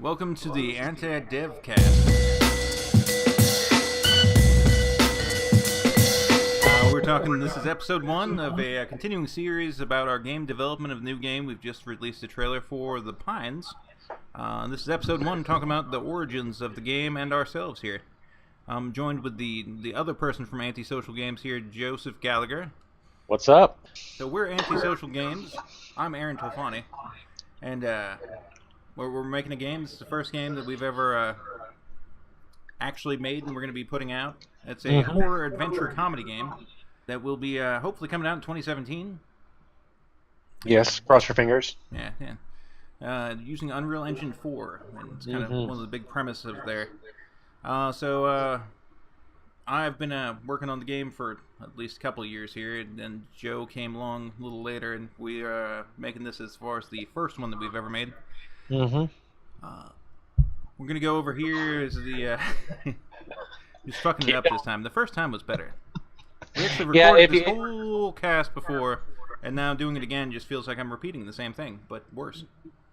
Welcome to the AntiDev cast. We're talking, this is episode 1 of a continuing series about our game development of a new game. We've just released a trailer for The Pines. This is episode 1, talking about the origins of the game and ourselves here. I'm joined with the other person from Antisocial Games here, Joseph Gallagher. What's up? So we're Antisocial Games. I'm Aaron Tolfani. And we're making a game. This is the first game that we've ever actually made and we're going to be putting out. It's a horror adventure comedy game that will be hopefully coming out in 2017. Yes, cross your fingers. Yeah. Using Unreal Engine 4. And it's kind of one of the big premises there. So I've been working on the game for at least a couple of years here, and then Joe came along a little later, and we are making this as far as the first one that we've ever made. We're going to go over here as the... He's fucking it up this time. The first time was better. We actually recorded this whole cast before, and now doing it again just feels like I'm repeating the same thing, but worse.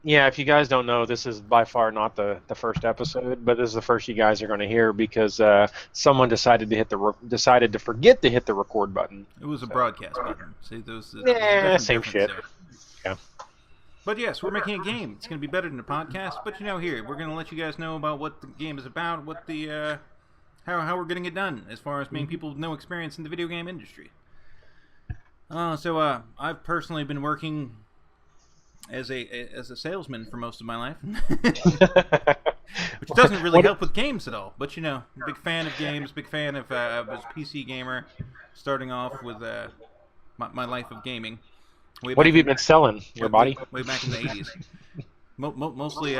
Yeah, if you guys don't know, this is by far not the first episode, but this is the first you guys are going to hear because someone decided to forget to hit the record button. It was a broadcast button. See, those same shit. There. Yeah. But yes, we're making a game. It's going to be better than a podcast, but here we're going to let you guys know about what the game is about, what the how we're getting it done as far as being people with no experience in the video game industry. So I've personally been working as a salesman for most of my life, which doesn't really help with games at all. But big fan of games, big fan of I was a PC gamer, starting off with my life of gaming. What have you been selling? Your body? Way back in the 80s. Mostly,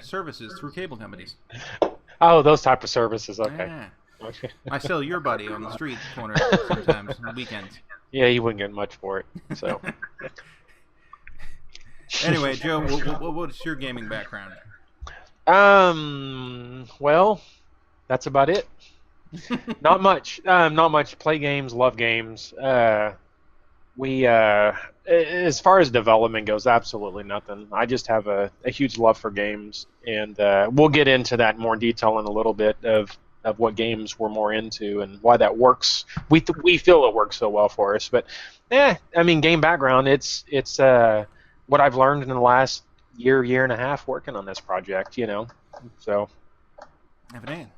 services through cable companies. Oh, those type of services. Okay. Yeah. Okay. I sell your body on the street corner sometimes on the weekends. Yeah, you wouldn't get much for it. So. Anyway, Joe, what's your gaming background? Well, that's about it. Not much. Not much. Play games, love games. We, as far as development goes, absolutely nothing. I just have a huge love for games, and we'll get into that in more detail in a little bit of what games we're more into and why that works. We feel it works so well for us, but game background. It's what I've learned in the last year and a half working on this project. So. Evident.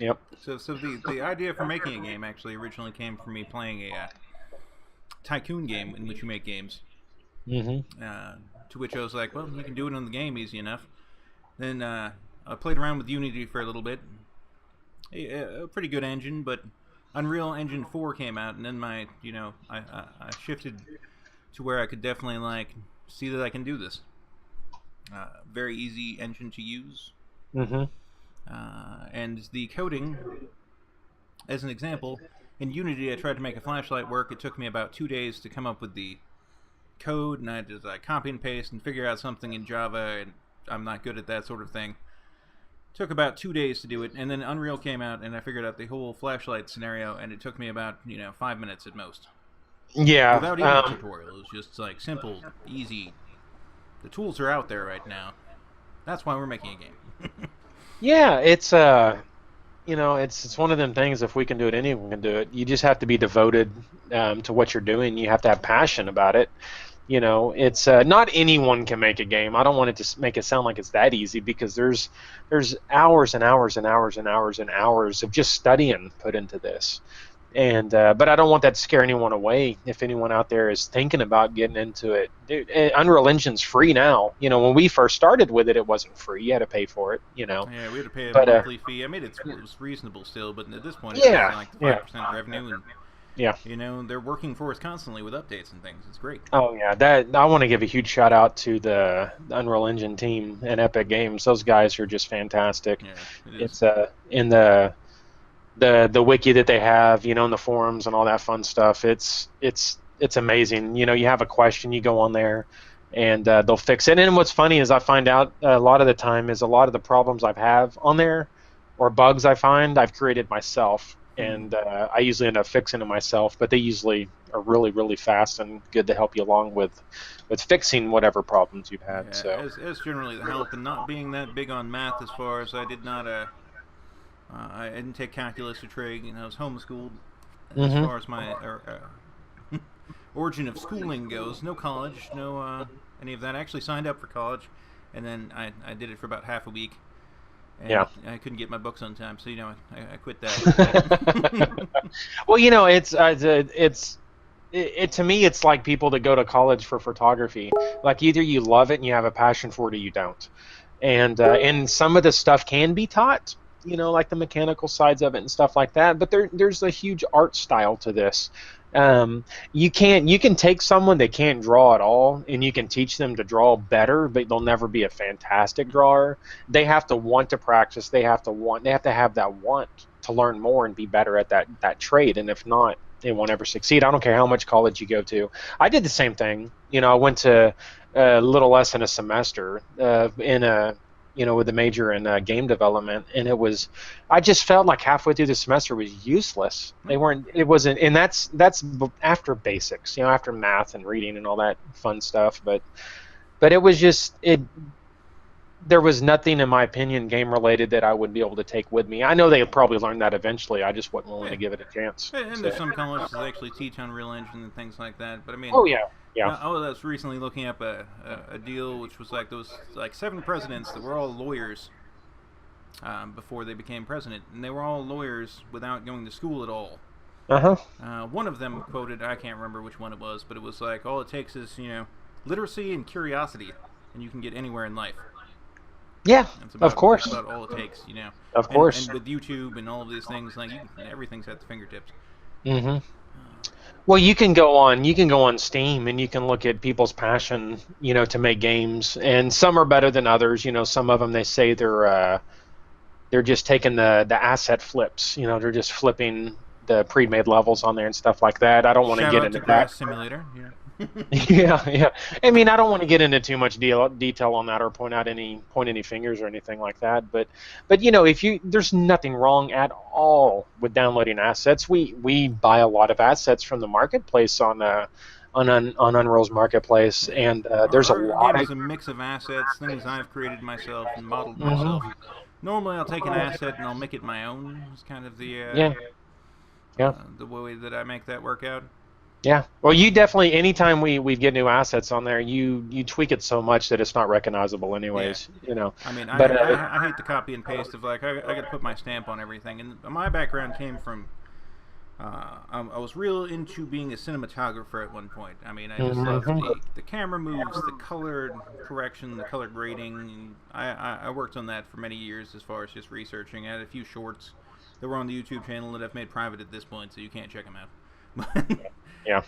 Yep. So the idea for making a game actually originally came from me playing a tycoon game in which you make games. To which I was like, well, you can do it on the game easy enough. Then I played around with Unity for a little bit. A pretty good engine, but Unreal Engine 4 came out, and then I shifted to where I could definitely see that I can do this. Very easy engine to use. And the coding, as an example, in Unity I tried to make a flashlight work. It took me about 2 days to come up with the code, and I had to copy and paste and figure out something in Java, and I'm not good at that sort of thing. Took about 2 days to do it, and then Unreal came out, and I figured out the whole flashlight scenario, and it took me about 5 minutes at most. Yeah. Without even a tutorial. It was just simple, easy. The tools are out there right now. That's why we're making a game. Yeah, it's it's one of them things. If we can do it, anyone can do it. You just have to be devoted to what you're doing. You have to have passion about it. It's not anyone can make a game. I don't want it to make it sound like it's that easy because there's hours and hours and hours and hours and hours of just studying put into this. And but I don't want that to scare anyone away. If anyone out there is thinking about getting into it, dude, Unreal Engine's free now. When we first started with it, it wasn't free. You had to pay for it. Yeah, we had to pay a monthly fee. I mean, it was reasonable still, but at this point, it's like 5% revenue, and they're working for us constantly with updates and things. It's great. Oh yeah, I want to give a huge shout out to the Unreal Engine team and Epic Games. Those guys are just fantastic. Yeah, it's in the wiki that they have, in the forums and all that fun stuff. It's amazing. You have a question, you go on there, and they'll fix it. And what's funny is I find out a lot of the time is a lot of the problems I have on there or bugs I find I've created myself. and I usually end up fixing them myself. But they usually are really, really fast and good to help you along with fixing whatever problems you've had. Yeah, So. as generally the help, and not being that big on math as far as I did not I didn't take calculus or trig. I was homeschooled as Hmm. far as my origin of schooling goes. No college, no any of that. I actually signed up for college, and then I did it for about half a week, and Yeah. I couldn't get my books on time, so I quit that. Well, to me, it's like people that go to college for photography. Like either you love it and you have a passion for it, or you don't. And some of the stuff can be taught, like the mechanical sides of it and stuff like that. But there's a huge art style to this. You can take someone that can't draw at all, and you can teach them to draw better, but they'll never be a fantastic drawer. They have to want to practice. They have to have that want to learn more and be better at that trade. And if not, they won't ever succeed. I don't care how much college you go to. I did the same thing. I went to a little less than a semester in a with a major in game development, and I just felt like halfway through the semester was useless. It wasn't, and that's after basics, after math and reading and all that fun stuff. But it was just it. There was nothing, in my opinion, game related that I would be able to take with me. I know they'll probably learn that eventually. I just wasn't willing Yeah, to give it a chance. and So. there's some colleges that actually teach Unreal Engine and things like that. But I mean, Oh yeah, yeah. I was recently looking up a deal which was like those like 7 presidents that were all lawyers before they became president, and they were all lawyers without going to school at all. Uh-huh. One of them quoted, I can't remember which one it was, but it was like all it takes is literacy and curiosity, and you can get anywhere in life. Yeah, That's of that's course. about all it takes. Of And course. with YouTube and all of these things, like everything's at the fingertips. Hmm. Well, you can go on Steam and you can look at people's passion, to make games, and some are better than others. Some of them, they say they're just taking the asset flips. They're just flipping the pre-made levels on there and stuff like that. I don't want to Shout get out to into that. Grass Simulator. Yeah. Yeah, yeah. I mean, I don't want to get into too much detail on that or point any fingers or anything like that. But if there's nothing wrong at all with downloading assets. We buy a lot of assets from the marketplace on Unreal's marketplace, Yeah. and Our, there's a our lot game of. is a mix of assets, things I've created myself and modeled myself. Hmm. Normally, I'll take an asset and I'll make it my own. It's kind of Yeah, yeah. the way that I make that work out. Yeah. Well, you definitely, anytime we get new assets on there, you tweak it so much that it's not recognizable Yeah. anyways. I mean, But I hate the copy and paste of like I got to put my stamp on everything. And my background came from I was real into being a cinematographer at one point. I mean, I just loved Mhm. the camera moves, the color correction, the color grading. I worked on that for many years as far as just researching. I had a few shorts that were on the YouTube channel that I've made private at this point, so you can't check them out. Yeah.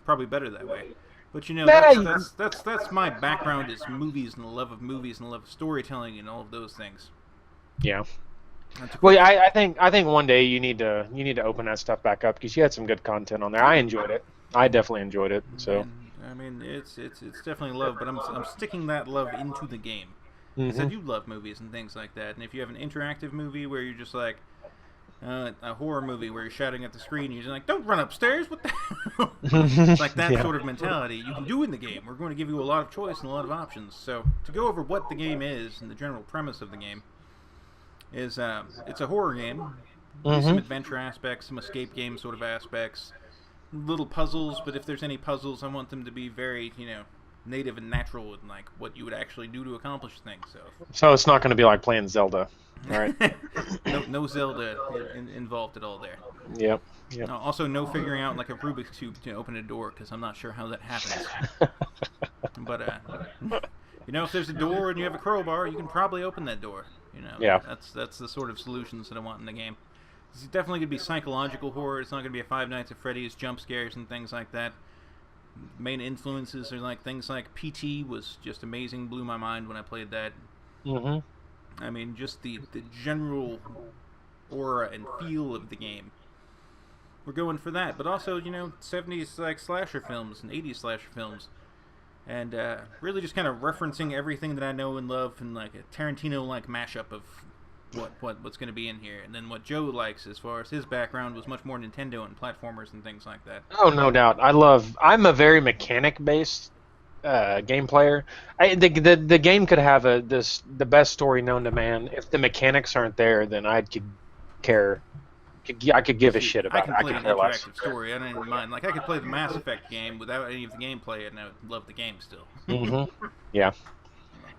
Probably better that way. But Nah, that's my background is movies and the love of movies and the love of storytelling and all of those things. yeah. And to Well, quit, yeah, I think one day you need to open that stuff back up because you had some good content on there. I enjoyed it. I definitely enjoyed it. So. and I mean it's definitely love, but I'm sticking that love into the game. Because I Hmm. do love movies and things like that. And if you have an interactive movie where you're just like a horror movie where you're shouting at the screen, you're just like, "Don't run upstairs! What the hell?" It's like that Yeah. sort of mentality you can do in the game. We're going to give you a lot of choice and a lot of options. So to go over what the game is and the general premise of the game is, it's a horror game. There's some Hmm. adventure aspects, some escape game sort of aspects, little puzzles. But if there's any puzzles, I want them to be very, native and natural and like what you would actually do to accomplish things. So So it's not going to be like playing Zelda. All right. no Zelda involved at all there. Yep. Yep. Also, no figuring out like a Rubik's cube to open a door because I'm not sure how that happens. But if there's a door and you have a crowbar, you can probably open that door. Yeah. That's the sort of solutions that I want in the game. It's definitely gonna be psychological horror. It's not gonna be a Five Nights at Freddy's jump scares and things like that. Main influences are like things like PT was just amazing, blew my mind when I played that. Hmm. I mean, just the general aura and feel of the game. We're going for that, but also 70s like slasher films and 80s slasher films, and really just kind of referencing everything that I know and love in like a Tarantino like mashup of what's going to be in here. And then what Joe likes, as far as his background, was much more Nintendo and platformers and things like that. Oh, no doubt. I'm a very mechanic based game player. The game could have the best story known to man. If the mechanics aren't there, then could care. I could give a See, shit I about it. can I play could an care less. interactive story. I don't even mind. Like I could play the Mass Effect game without any of the gameplay, and I would love the game still. Yeah.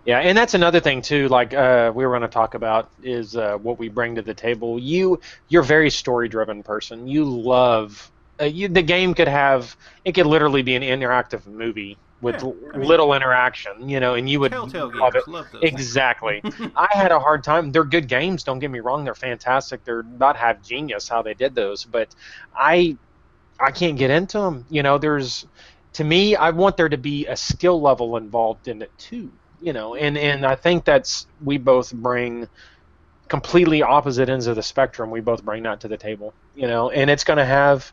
Yeah, and that's another thing too. Like we were going to talk about is what we bring to the table. You're a very story-driven person. You love the game it could literally be an interactive movie with Yeah, I mean, little interaction, and you would Telltale love games, it. love those things. Exactly. I had a hard time. They're good games. Don't get me wrong. They're fantastic. They're not half genius how they did those, but I I can't get into them. To me, I want there to be a skill level involved in it too. Yeah. And I think we both bring completely opposite ends of the spectrum. We both bring that to the table. And it's going to have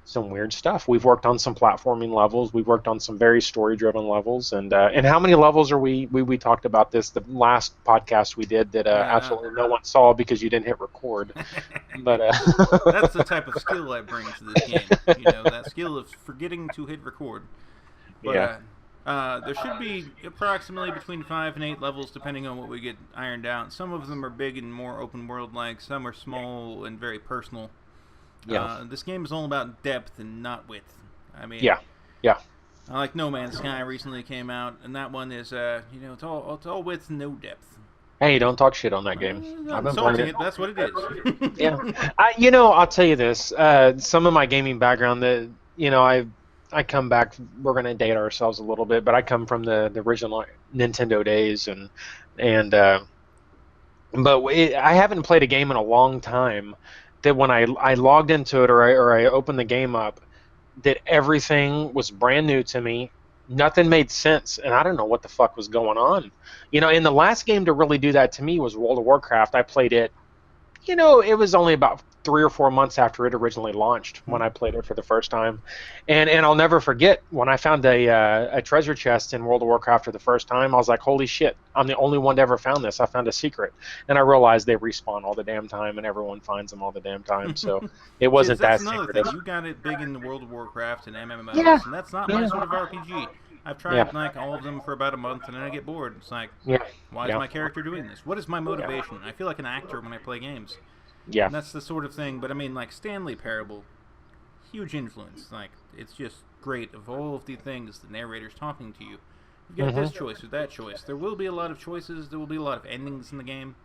some weird stuff. We've worked on some platforming levels. We've worked on some very story-driven levels. And how many levels are we talked about this the last podcast we did that Yeah. absolutely no one saw because you didn't hit record. But That's the type of skill I bring to this game. That skill of forgetting to hit record. But yeah. there should be approximately between 5 and 8 levels, depending on what we get ironed out. Some of them are big and more open world like. Some are small and very personal. Yeah. This game is all about depth and not width. I mean, Yeah. Yeah. like No Man's Sky recently came out, and that one is, it's all width and no depth. Hey, don't talk shit on that game. Not I've been playing insulting it. it, but that's what it is. Yeah. I'll tell you this. Some of my gaming background I come back. We're gonna date ourselves a little bit, but I come from the original Nintendo days, I haven't played a game in a long time that when I logged into it or I opened the game up, that everything was brand new to me. Nothing made sense, and I don't know what the fuck was going on. And the last game to really do that to me was World of Warcraft. I played it. It was only about 3 or 4 months after it originally launched when I played it for the first time, and I'll never forget when I found a treasure chest in World of Warcraft for the first time. I was like, holy shit! I'm the only one to ever found this. I found a secret, and I realized they respawn all the damn time, and everyone finds them all the damn time. So it wasn't that's that another secretive. thing. You got it big in the World of Warcraft and MMOs, Yeah. and that's not my sort of RPG. I've tried like all of them for about a month, and then I get bored. It's like, Yeah. why is my character doing this? What is my motivation? I feel like an actor when I play games. Yeah. And that's the sort of thing. But I mean, like Stanley Parable, huge influence. Like it's just great of all of the things the narrator's talking to you. You got this choice or that choice. There will be a lot of choices. There will be a lot of endings in the game.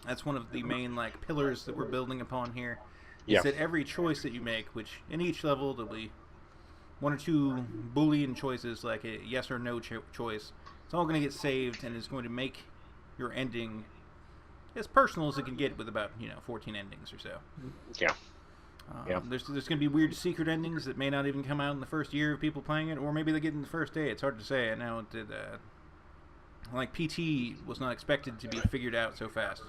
That's one of the main pillars that we're building upon here. Is that every choice that you make, which in each level there'll be 1 or 2 Boolean choices, like a yes or no choice. It's all going to get saved and is going to make your ending as personal as it can get with about 14 endings or so. Yeah. There's going to be weird secret endings that may not even come out in the first year of people playing it, or maybe they get in the first day. It's hard to say. I know it did. PT was not expected to be figured out so fast.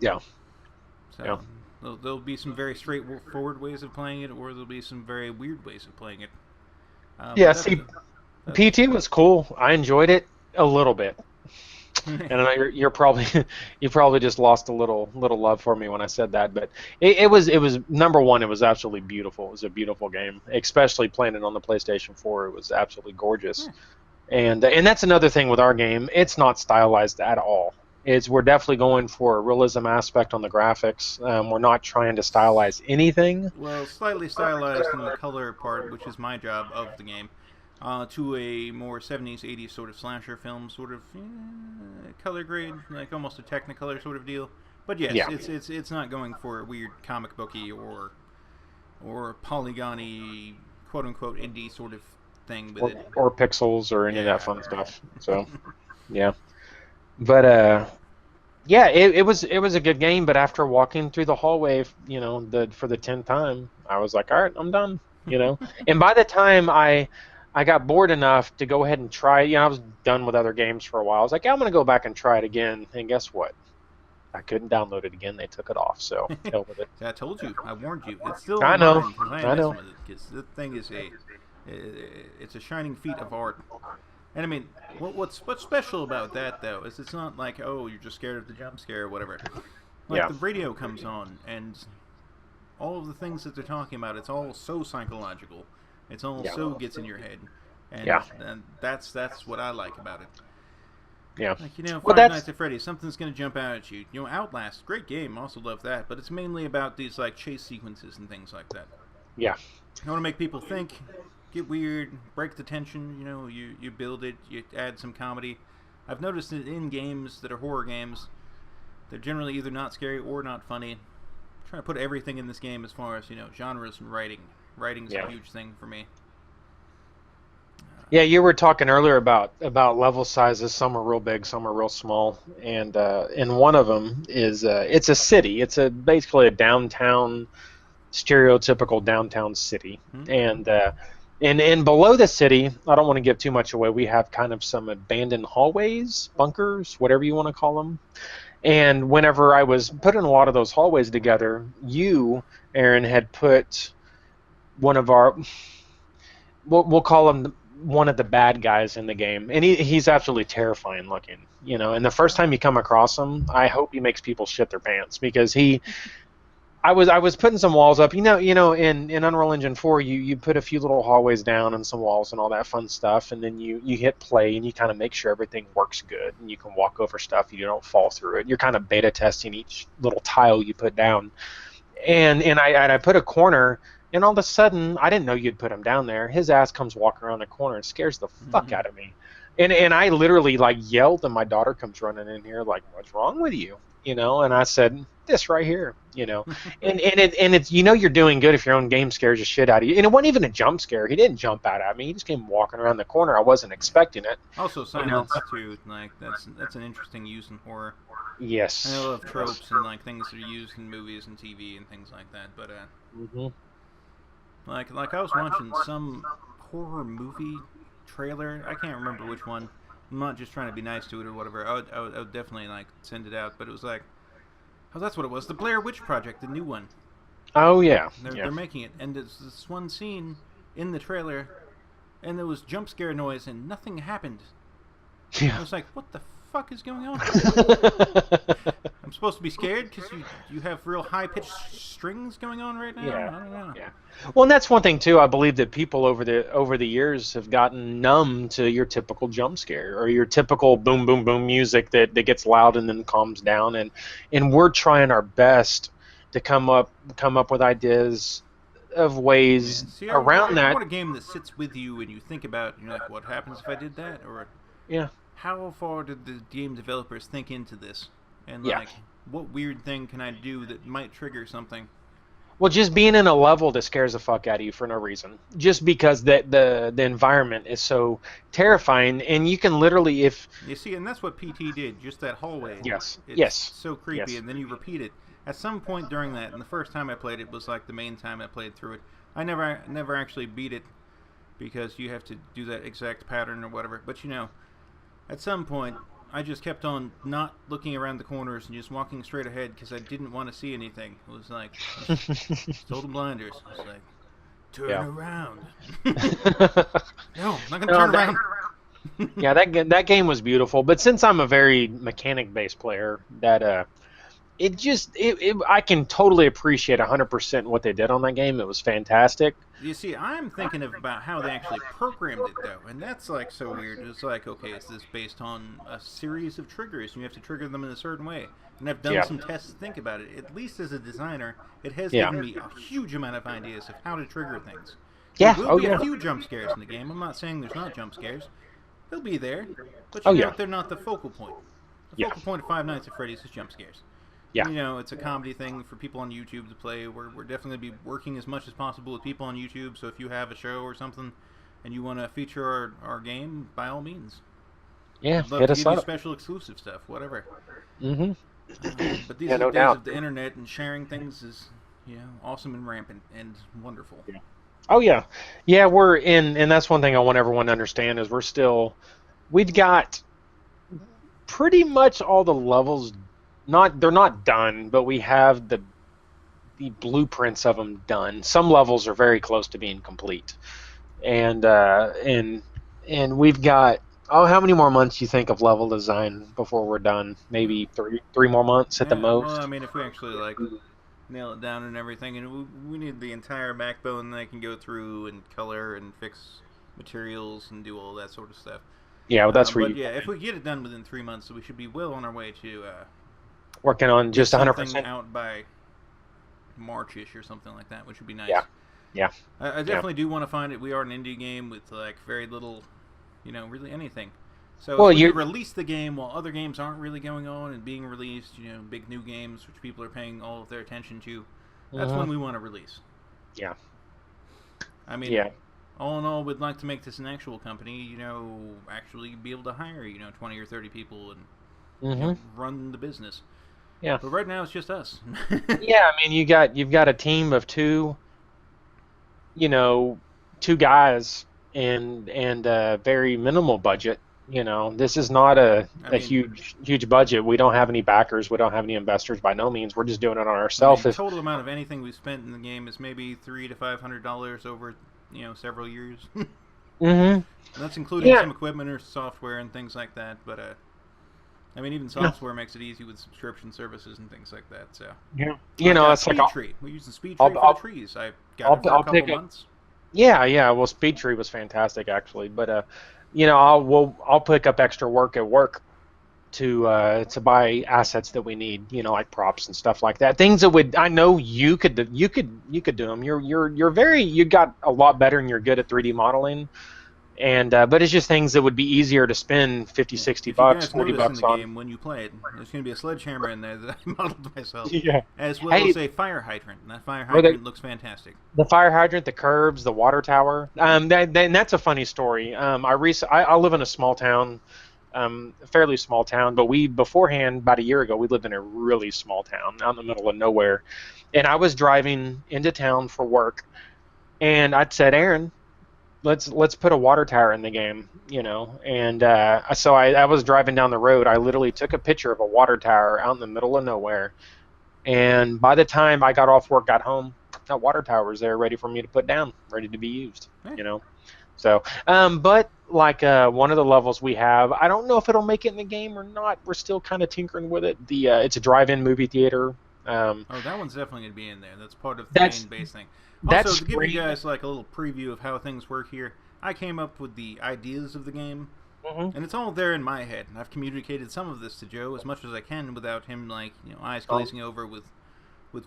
Yeah. So there'll be some very straightforward ways of playing it, or there'll be some very weird ways of playing it. PT was cool. I enjoyed it a little bit. And I know you probably just lost a little love for me when I said that, but it was number one. It was absolutely beautiful. It was a beautiful game, especially playing it on the PlayStation 4. It was absolutely gorgeous. And that's another thing with our game. It's not stylized at all. We're definitely going for a realism aspect on the graphics. We're not trying to stylize anything. Well, slightly stylized in the color part, which is my job of the game. To a more 70s, 80s sort of slasher film, sort of color grade, like almost a Technicolor sort of deal. But yes, it's not going for a weird comic booky or polygony, quote unquote indie sort of thing with it, or pixels or any of that fun stuff. So yeah, but it was a good game. But after walking through the hallway, for the 10th time, I was like, all right, I'm done. And by the time I got bored enough to go ahead and try. I was done with other games for a while. I was like, I'm going to go back and try it again. And guess what? I couldn't download it again. They took it off. So hell with it. I told you. I warned you. It's still I know. Because the thing is it's a shining feat of art. And I mean, what's special about that though is it's not like, oh, you're just scared of the jump scare or whatever. Like the radio comes on, and all of the things that they're talking about, it's all so psychological. It's all so gets in your head, and that's what I like about it. Yeah. Like, Five Nights at Freddy's, something's going to jump out at you. Outlast, great game, also love that, but it's mainly about these like chase sequences and things like that. Yeah. You want to make people think, get weird, break the tension. You build it, you add some comedy. I've noticed that in games that are horror games, they're generally either not scary or not funny. I'm trying to put everything in this game as far as genres and writing. Writing's a huge thing for me. Yeah, you were talking earlier about level sizes. Some are real big, some are real small, and one of them is it's a city. It's basically a downtown, stereotypical downtown city, and below the city, I don't want to give too much away. We have kind of some abandoned hallways, bunkers, whatever you want to call them. And whenever I was putting a lot of those hallways together, you, Aaron, had put one of our, we'll call him one of the bad guys in the game, and he's absolutely terrifying looking, and the first time you come across him, I hope he makes people shit their pants, because I was putting some walls up, in Unreal Engine 4, you put a few little hallways down and some walls and all that fun stuff, and then you hit play and you kind of make sure everything works good, and you can walk over stuff, you don't fall through it. You're kind of beta testing each little tile you put down, and I put a corner. And all of a sudden, I didn't know you'd put him down there. His ass comes walking around the corner and scares the fuck out of me. And I literally yelled, and my daughter comes running in here like, "What's wrong with you?" And I said, "This right here." and it's you're doing good if your own game scares the shit out of you. And it wasn't even a jump scare. He didn't jump out at me. He just came walking around the corner. I wasn't expecting it. Also, silence too. Like that's an interesting use in horror. Yes. I love tropes and things that are used in movies and TV and things like that. But Like I was watching some horror movie trailer. I can't remember which one. I'm not just trying to be nice to it or whatever. I would definitely send it out. But it was that's what it was. The Blair Witch Project, the new one. Oh yeah. They're making it, and there's this one scene in the trailer, and there was jump scare noise, and nothing happened. Yeah. I was like, what the fuck is going on? I'm supposed to be scared because you have real high-pitched strings going on right now? Yeah. I don't know. Yeah. Well, and that's one thing, too. I believe that people over the years have gotten numb to your typical jump scare or your typical boom, boom, boom music that gets loud and then calms down. And we're trying our best to come up with ideas of ways around that. I want a game that sits with you and you think about, what happens if I did that? Or how far did the game developers think into this? And what weird thing can I do that might trigger something? Well, just being in a level that scares the fuck out of you for no reason, just because the environment is so terrifying, and you can literally you see, and that's what PT did. Just that hallway. It's so creepy, and then you repeat it at some point during that. And the first time I played it was the main time I played through it. I never actually beat it because you have to do that exact pattern or whatever. But at some point, I just kept on not looking around the corners and just walking straight ahead because I didn't want to see anything. It was total blinders. It was turn around. No, I'm not going to turn around. Yeah, that game was beautiful. But since I'm a very mechanic-based player, that I can totally appreciate 100% what they did on that game. It was fantastic. You see, I'm thinking about how they actually programmed it, though, and that's so weird. It's okay, is this based on a series of triggers, and you have to trigger them in a certain way? And I've done some tests to think about it. At least as a designer, it has given me a huge amount of ideas of how to trigger things. Yeah. There will be a few jump scares in the game. I'm not saying there's not jump scares. They'll be there, but they're not the focal point. The focal point of Five Nights at Freddy's is jump scares. Yeah. It's a comedy thing for people on YouTube to play. We're definitely going to be working as much as possible with people on YouTube, so if you have a show or something and you want to feature our game, by all means. Yeah, I'd love to give you special exclusive stuff, whatever. Mm-hmm. But these are the days of the internet, and sharing things is awesome and rampant and wonderful. Yeah. Oh, yeah. Yeah, we're in, and that's one thing I want everyone to understand is we've got pretty much all the levels they're not done, but we have the blueprints of them done. Some levels are very close to being complete, and we've got Oh, how many more months do you think of level design before we're done? Maybe three more months at the Yeah, well, I most. mean, if we actually like nail it down and everything, and we need the entire backbone that I can go through and color and fix materials and do all that sort of stuff. Yeah, well, that's where But you yeah, if we get it done within 3 months, we should be well on our way to working on get just something 100%. out by Marchish or something like that, which would be Yeah, nice. yeah, I yeah. definitely do want to find it. We are an indie game with like very little, really anything. So if Well, we could you're release the game while other games aren't really going on and being released, big new games which people are paying all of their attention to, that's when uh we want to release. yeah, I mean, yeah. all in all, we'd like to make this an actual company. Actually be able to hire 20 or 30 people and hmm run the business. Yeah. But right now it's just us. Yeah, I mean, you've got a team of two, you know, two guys and a very minimal budget. This is not I a mean, huge budget. We don't have any backers. We don't have any investors by no means. We're just doing it on I ourselves. mean, If total amount of anything we've spent in the game is maybe $300 to $500 over several years. And hmm that's including Yeah, some equipment or software and things like that. But I mean, even yeah, software makes it easy with subscription services and things like that. So, yeah. like It's like Speed Tree, we're using Speed I'll Tree for the I'll trees. I got it for a I'll couple pick up. months. Yeah, yeah. Well, Speed Tree was fantastic actually, but I'll pick up extra work at work to buy assets that we need, like props and stuff like that. Things that would I know you could do them. You got a lot better and you're good at 3D modeling, and but it's just things that would be easier to spend 50, Yeah. 60 If you bucks, guys 40 notice in bucks the on. game when you play it, there's going to be a sledgehammer in there that I modeled myself, Yeah. as well Hey, as a fire hydrant. And that fire or hydrant looks fantastic. the fire hydrant, the curbs, the water tower. And that's a funny story. I live in a small town, a fairly small town, but we beforehand about a year ago we lived in a really small town out in the middle of nowhere, and I was driving into town for work, and I'd said, Aaron, let's put a water tower in the game, and so I was driving down the road. I literally took a picture of a water tower out in the middle of nowhere, and by the time I got off work, got home, that water tower was there, ready for me to put down, ready to be used. Eh, So, but like one of the levels we have, I don't know if it'll make it in the game or not. We're still kind of tinkering with it. It's a drive-in movie theater. Oh, that one's definitely going to be in there. That's part of the main That's base thing. that's Also, to give you screen. guys like a little preview of how things work here, I came up with the ideas of the game, hmm and it's all there in my head. And I've communicated some of this to Joe as much as I can without him eyes Um, glazing over with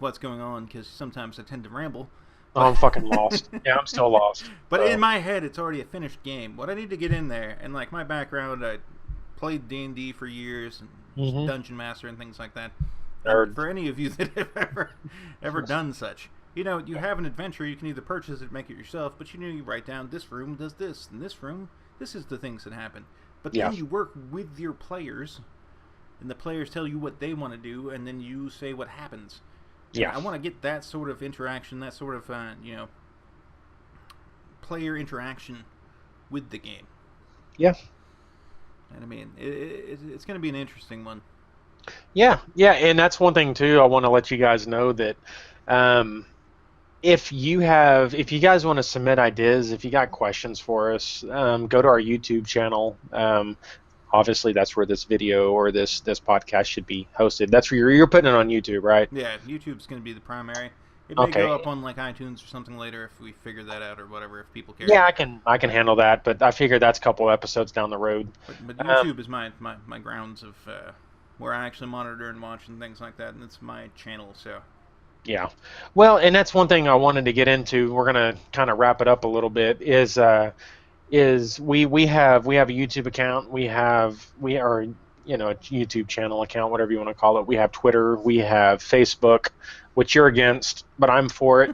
what's going on, because sometimes I tend to ramble. oh, But I'm fucking lost. Yeah, I'm still lost. but in So, my head, it's already a finished game. What I need to get in there, and like my background, I played D&D for years and was hmm dungeon master and things like that. And nerd. for any of you that have ever done such, you have an adventure. You can either purchase it, make it yourself, but you write down this room does this, and this room this is the things that happen. But Yeah, then you work with your players, and the players tell you what they want to do, and then you say what happens. And yeah, I want to get that sort of interaction, that sort of player interaction with the game. yeah. And I mean, it's going to be an interesting one. Yeah, yeah, and that's one thing too. I want to let you guys know that um, if you guys want to submit ideas, if you got questions for us, go to our YouTube channel. Obviously, that's where this video or this podcast should be hosted. That's where you're putting it on YouTube, right? Yeah, YouTube's going to be the primary. It may Okay. go up on like iTunes or something later if we figure that out or whatever, if people care. Yeah, I can handle that, but I figure that's a couple episodes down the road. But Um, YouTube is my grounds of where I actually monitor and watch and things like that, and it's my channel. So Yeah. Well, and that's one thing I wanted to get into. We're gonna kind of wrap it up a little bit. Is we have a YouTube account. We are a YouTube channel account, whatever you want to call it. We have Twitter. We have Facebook, which you're against, but I'm for it.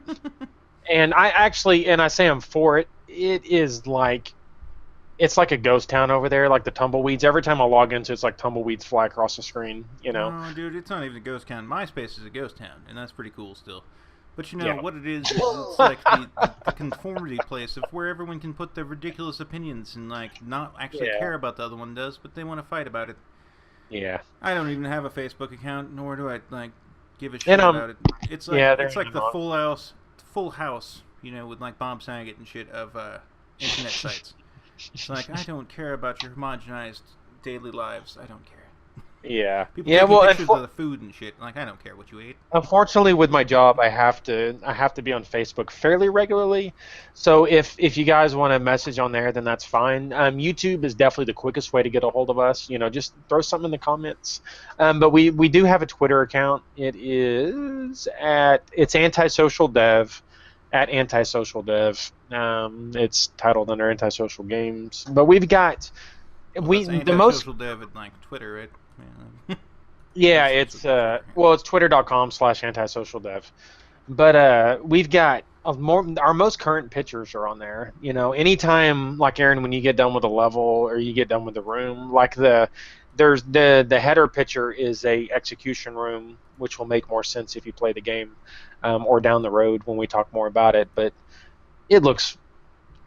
And I say I'm for it. It's like a ghost town over there, like the tumbleweeds. Every time I log into it, it's like tumbleweeds fly across the screen. no, dude, it's not even a ghost town. MySpace is a ghost town, and that's pretty cool still. But Yeah. what it is it's like the conformity place of where everyone can put their ridiculous opinions and like not actually Yeah. care about the other one does, but they want to fight about it. Yeah. I don't even have a Facebook account, nor do I like give a shit And about it. It's like yeah, there it's like ain't the no- Full House, with like Bob Saget and shit of internet sites. It's like, I don't care about your homogenized daily lives. I don't care. Yeah. People Yeah. taking Well, pictures of the food and shit. Like, I don't care what you ate. unfortunately, with my job, I have to be on Facebook fairly regularly. So if you guys want to message on there, then that's fine. YouTube is definitely the quickest way to get a hold of us. Just throw something in the comments. But we do have a Twitter account. It's antisocial dev at antisocial dev. It's titled under antisocial games. But we've got Well, we that's the most antisocial dev at like Twitter, right? Yeah. yeah, That's what it's we prefer. Yeah. well, it's twitter.com/antisocialdev. But we've got our most current pictures are on there. Anytime, like Aaron, when you get done with a level or you get done with the room, like there's the header picture is a execution room, which will make more sense if you play the game, or down the road when we talk more about it. But it looks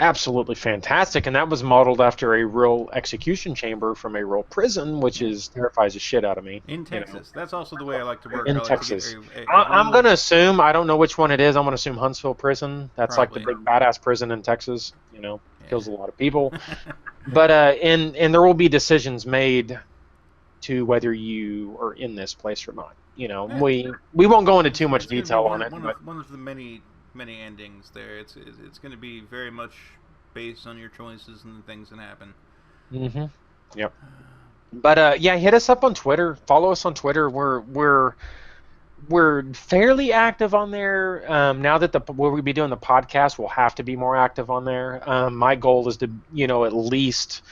absolutely fantastic, and that was modeled after a real execution chamber from a real prison, which Yeah. is terrifies the shit out of me. In Texas. That's also the way I like to work. I In like to get Texas. a I'm real, going to assume, I don't know which one it is. I'm going to assume Huntsville Prison. That's like the probably. big badass prison in Texas. Kills a Yeah. lot of people. But and there will be decisions made to whether you are in this place or not. Yeah. We won't go into too much It's going to be detail on it, one but of the many endings there. It's going to be very much based on your choices and the things that happen. yep. But yeah, hit us up on Twitter. Follow us on Twitter. We're fairly active on there. Now that we'll be doing the podcast, we'll have to be more active on there. My goal is to, at least,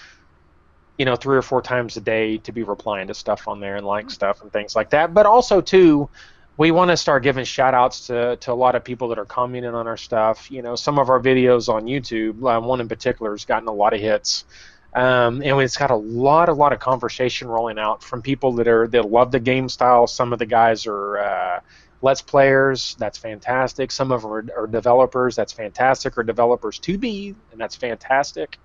3 or 4 times a day to be replying to stuff on there and like stuff and things like that. But also, too, we want to start giving shout outs to a lot of people that are commenting on our stuff. Some of our videos on YouTube, one in particular, has gotten a lot of hits. And it's got a lot of conversation rolling out from people that love the game style. Some of the guys are let's players. That's fantastic. Some of them are developers. That's fantastic. Or developers to be, and that's fantastic.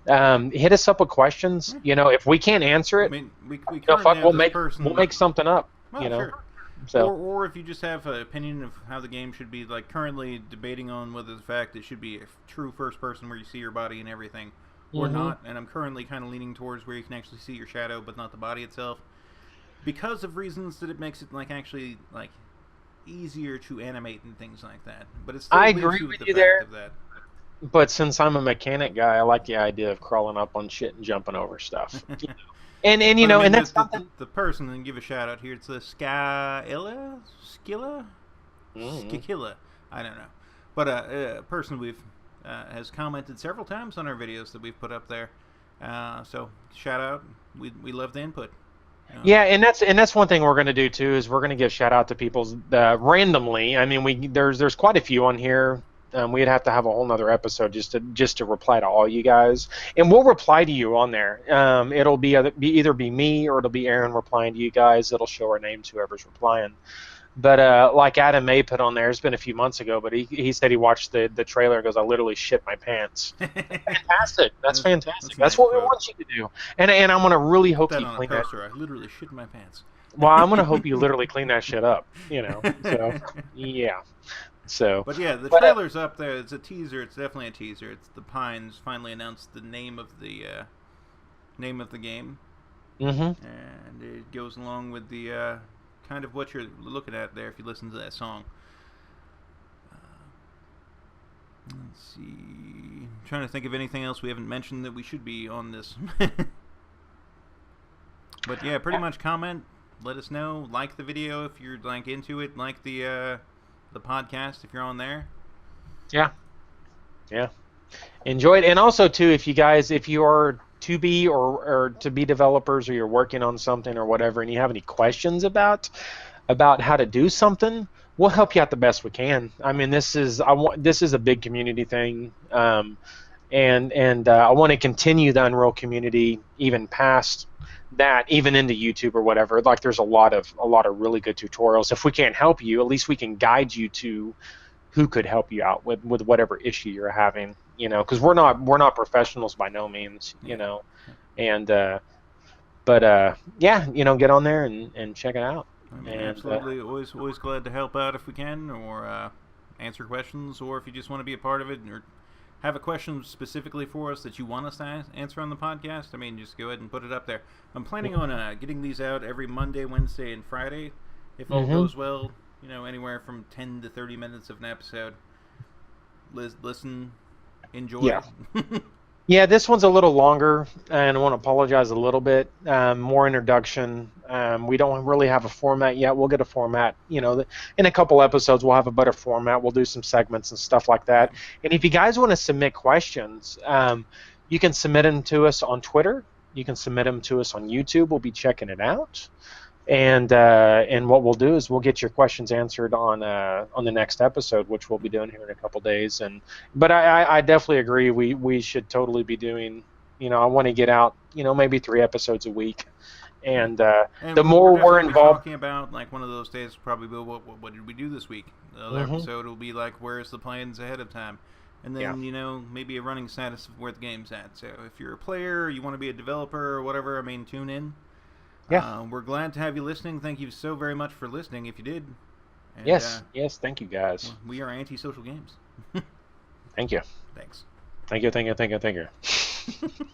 Hit us up with questions. If we can't answer I it, mean, we currently have we'll this make person. something up. Well, sure. So Or if you just have an opinion of how the game should be, like currently debating on whether the fact it should be a true first person where you see your body and everything, or not. And I'm currently kind of leaning towards where you can actually see your shadow but not the body itself, because of reasons that it makes it like actually like easier to animate and things like that. But it's still I leaves agree you with the you fact there. of that. But since I'm a mechanic guy, I like the idea of crawling up on shit and jumping over stuff. And But I mean, and that's something. the person, and give a shout out here. It's a Skilla, Skilla. I don't know, but a person has commented several times on our videos that we've put up there. So shout out. We love the input. Yeah, and that's one thing we're going to do too, is we're going to give shout out to people randomly. I mean, there's quite a few on here. We'd have to have a whole nother episode just to reply to all you guys, and we'll reply to you on there. It'll either be me or it'll be Aaron replying to you guys. It'll show our names, whoever's replying. But like Adam May put on there, it's been a few months ago, but he said he watched the trailer and goes, I literally shit my pants. Fantastic. That's fantastic. That's what we want you to do. And I'm going to really hope you clean that. I literally shit my pants. Well, I'm going to hope you literally clean that shit up, So, yeah. So, but yeah, the trailer's up there. It's a teaser. It's definitely a teaser. It's the Pines finally announced the name of the game, and it goes along with the kind of what you're looking at there if you listen to that song. Let's see. I'm trying to think of anything else we haven't mentioned that we should be on this. But yeah, pretty much comment. Let us know. Like the video if you're like into it. Like the podcast if you're on there. Yeah. Enjoy it. And also too, if you are to be or to be developers, or you're working on something or whatever, and you have any questions about how to do something, we'll help you out the best we can. I mean, this is a big community thing, and I want to continue the Unreal community even past that, even into YouTube or whatever. Like, there's a lot of really good tutorials. If we can't help you, at least we can guide you to who could help you out with whatever issue you're having. Because we're not professionals by no means. And but yeah, get on there and check it out. Absolutely, always glad to help out if we can, or answer questions, or if you just want to be a part of it or have a question specifically for us that you want us to answer on the podcast, I mean, just go ahead and put it up there. I'm planning on getting these out every Monday, Wednesday, and Friday. If all goes well, anywhere from 10 to 30 minutes of an episode. Listen, enjoy. Yeah. Yeah, this one's a little longer, and I want to apologize a little bit. More introduction. We don't really have a format yet. We'll get a format. In a couple episodes, we'll have a better format. We'll do some segments and stuff like that. And if you guys want to submit questions, you can submit them to us on Twitter. You can submit them to us on YouTube. We'll be checking it out. And what we'll do is we'll get your questions answered on the next episode, which we'll be doing here in a couple days. But I definitely agree. We should totally be doing. I want to get out. Maybe 3 episodes a week. And the more we're involved. Talking about like one of those days will probably be what did we do this week? The other episode will be like where's the plans ahead of time. And then, maybe a running status of where the game's at. So if you're a player, or you want to be a developer or whatever, I mean, tune in. Yeah. We're glad to have you listening. Thank you so very much for listening, if you did. And, yes, thank you, guys. We are Anti-Social Games. Thank you. Thanks. Thank you.